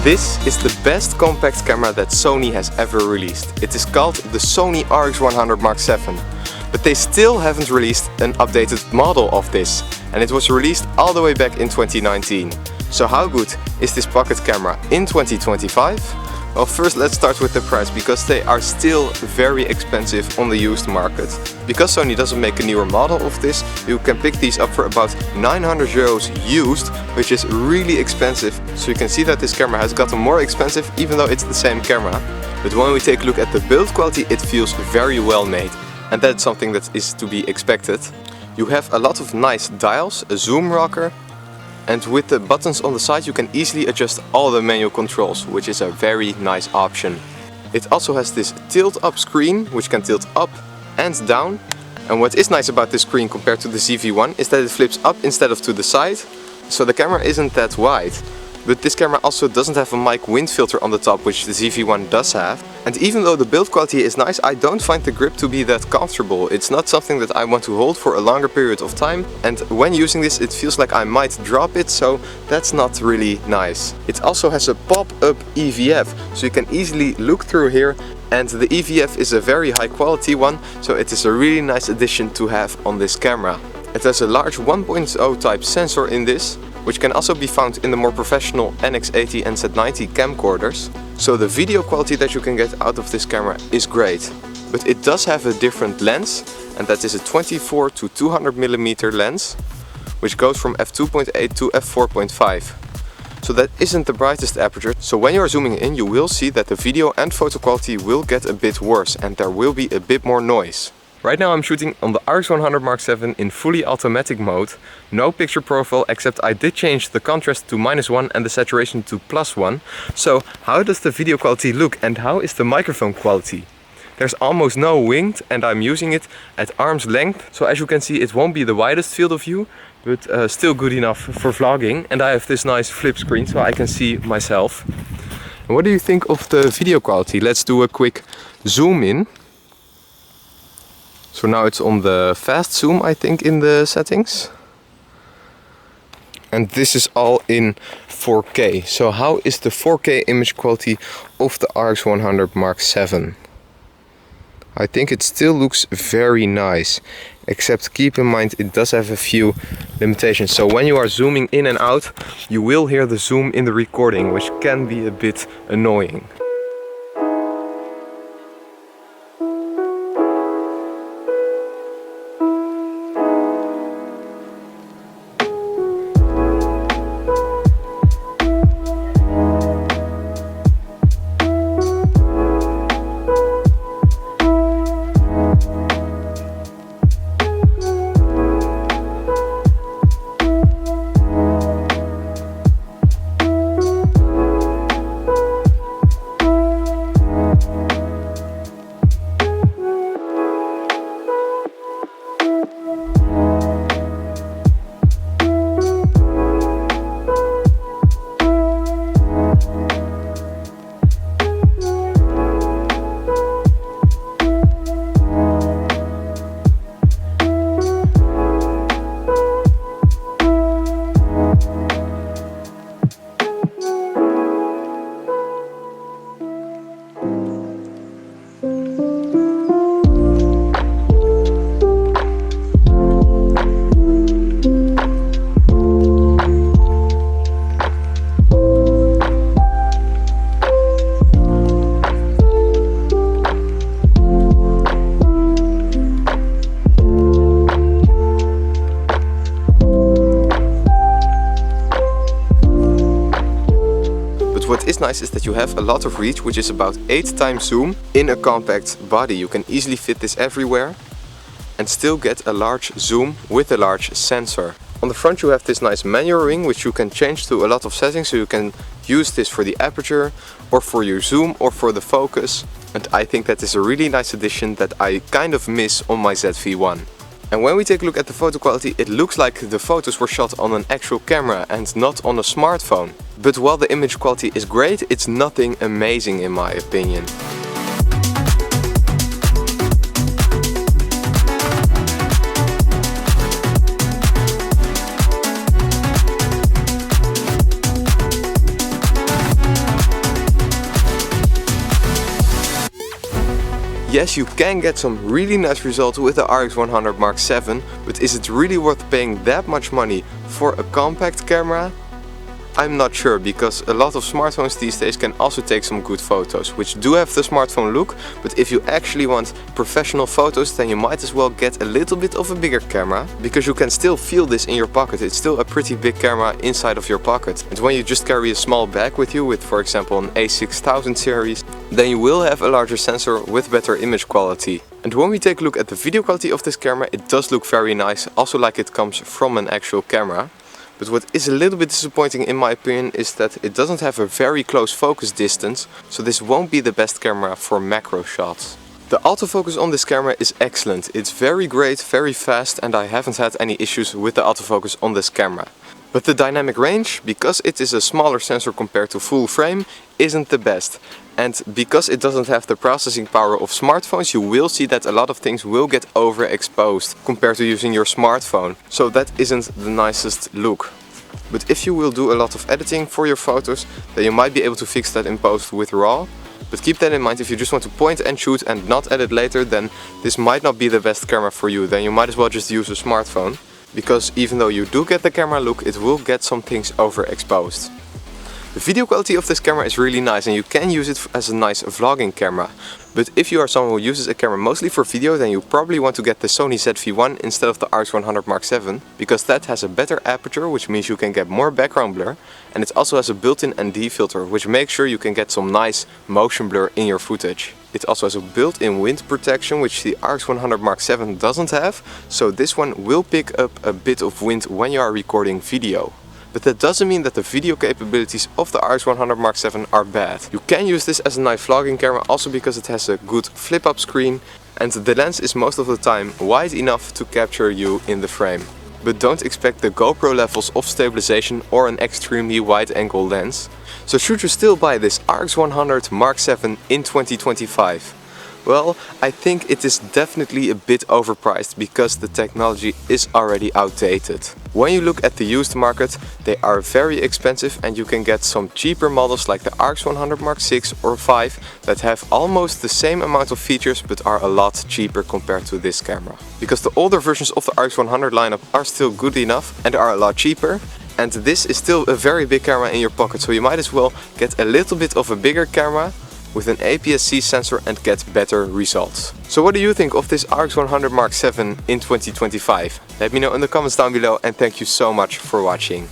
This is the best compact camera that Sony has ever released. It is called the Sony RX100 VII. But they still haven't released an updated model of this, and it was released all the way back in 2019. So how good is this pocket camera in 2025? Well, first let's start with the price, because they are still very expensive on the used market. Because Sony doesn't make a newer model of this, you can pick these up for about 900 euros used, which is really expensive. So you can see that this camera has gotten more expensive even though it's the same camera. But when we take a look at the build quality, it feels very well made. And that's something that is to be expected. You have a lot of nice dials, a zoom rocker, and with the buttons on the side you can easily adjust all the manual controls, which is a very nice option. It also has this tilt up screen, which can tilt up and down. And what is nice about this screen compared to the ZV-1 is that it flips up instead of to the side, so the camera isn't that wide. But this camera also doesn't have a mic wind filter on the top, which the ZV-1 does have. And even though the build quality is nice, I don't find the grip to be that comfortable. It's not something that I want to hold for a longer period of time. And when using this, it feels like I might drop it, so that's not really nice. It also has a pop-up EVF, so you can easily look through here. And the EVF is a very high quality one, so it is a really nice addition to have on this camera. It has a large 1.0 type sensor in this, which can also be found in the more professional NX80 and Z90 camcorders. So the video quality that you can get out of this camera is great. But it does have a different lens, and that is a 24 to 200mm lens, which goes from f2.8 to f4.5. So that isn't the brightest aperture, so when you are zooming in you will see that the video and photo quality will get a bit worse and there will be a bit more noise. Right now I'm shooting on the RX100 VII in fully automatic mode. No picture profile, except I did change the contrast to -1 and the saturation to +1. So how does the video quality look and how is the microphone quality? There's almost no wind and I'm using it at arm's length. So as you can see, it won't be the widest field of view, but still good enough for vlogging. And I have this nice flip screen so I can see myself. And what do you think of the video quality? Let's do a quick zoom in. So now it's on the fast zoom, I think, in the settings. And this is all in 4K. So how is the 4K image quality of the RX100 VII? I think it still looks very nice, except keep in mind it does have a few limitations. So when you are zooming in and out, you will hear the zoom in the recording, which can be a bit annoying. What is nice is that you have a lot of reach, which is about 8 times zoom in a compact body. You can easily fit this everywhere and still get a large zoom with a large sensor. On the front you have this nice manual ring, which you can change to a lot of settings, so you can use this for the aperture or for your zoom or for the focus. And I think that is a really nice addition that I kind of miss on my ZV-1. And when we take a look at the photo quality, it looks like the photos were shot on an actual camera and not on a smartphone. But while the image quality is great, it's nothing amazing in my opinion. Yes, you can get some really nice results with the RX100 Mark VII, but is it really worth paying that much money for a compact camera? I'm not sure, because a lot of smartphones these days can also take some good photos, which do have the smartphone look, but if you actually want professional photos, then you might as well get a little bit of a bigger camera, because you can still feel this in your pocket. It's still a pretty big camera inside of your pocket. And when you just carry a small bag with you, with for example an A6000 series, then you will have a larger sensor with better image quality. And when we take a look at the video quality of this camera, it does look very nice, also like it comes from an actual camera. But what is a little bit disappointing in my opinion is that it doesn't have a very close focus distance, so this won't be the best camera for macro shots. The autofocus on this camera is excellent. It's very great, very fast, and I haven't had any issues with the autofocus on this camera. But the dynamic range, because it is a smaller sensor compared to full frame, isn't the best. And because it doesn't have the processing power of smartphones, you will see that a lot of things will get overexposed compared to using your smartphone. So that isn't the nicest look. But if you will do a lot of editing for your photos, then you might be able to fix that in post with RAW. But keep that in mind, if you just want to point and shoot and not edit later, then this might not be the best camera for you. Then you might as well just use a smartphone. Because even though you do get the camera look, it will get some things overexposed. The video quality of this camera is really nice and you can use it as a nice vlogging camera. But if you are someone who uses a camera mostly for video, then you probably want to get the Sony ZV-1 instead of the RX100 Mark VII, because that has a better aperture, which means you can get more background blur, and it also has a built-in ND filter, which makes sure you can get some nice motion blur in your footage. It also has a built-in wind protection, which the RX100 Mark VII doesn't have, so this one will pick up a bit of wind when you are recording video. But that doesn't mean that the video capabilities of the RX100 Mark VII are bad. You can use this as a nice vlogging camera also because it has a good flip-up screen and the lens is most of the time wide enough to capture you in the frame. But don't expect the GoPro levels of stabilization or an extremely wide angle lens. So should you still buy this RX100 Mark VII in 2025? Well, I think it is definitely a bit overpriced because the technology is already outdated. When you look at the used market, they are very expensive and you can get some cheaper models like the RX100 Mark VI or V that have almost the same amount of features but are a lot cheaper compared to this camera. Because the older versions of the RX100 lineup are still good enough and are a lot cheaper. And this is still a very big camera in your pocket, so you might as well get a little bit of a bigger camera with an APS-C sensor and get better results. So what do you think of this RX100 Mark VII in 2025? Let me know in the comments down below and thank you so much for watching.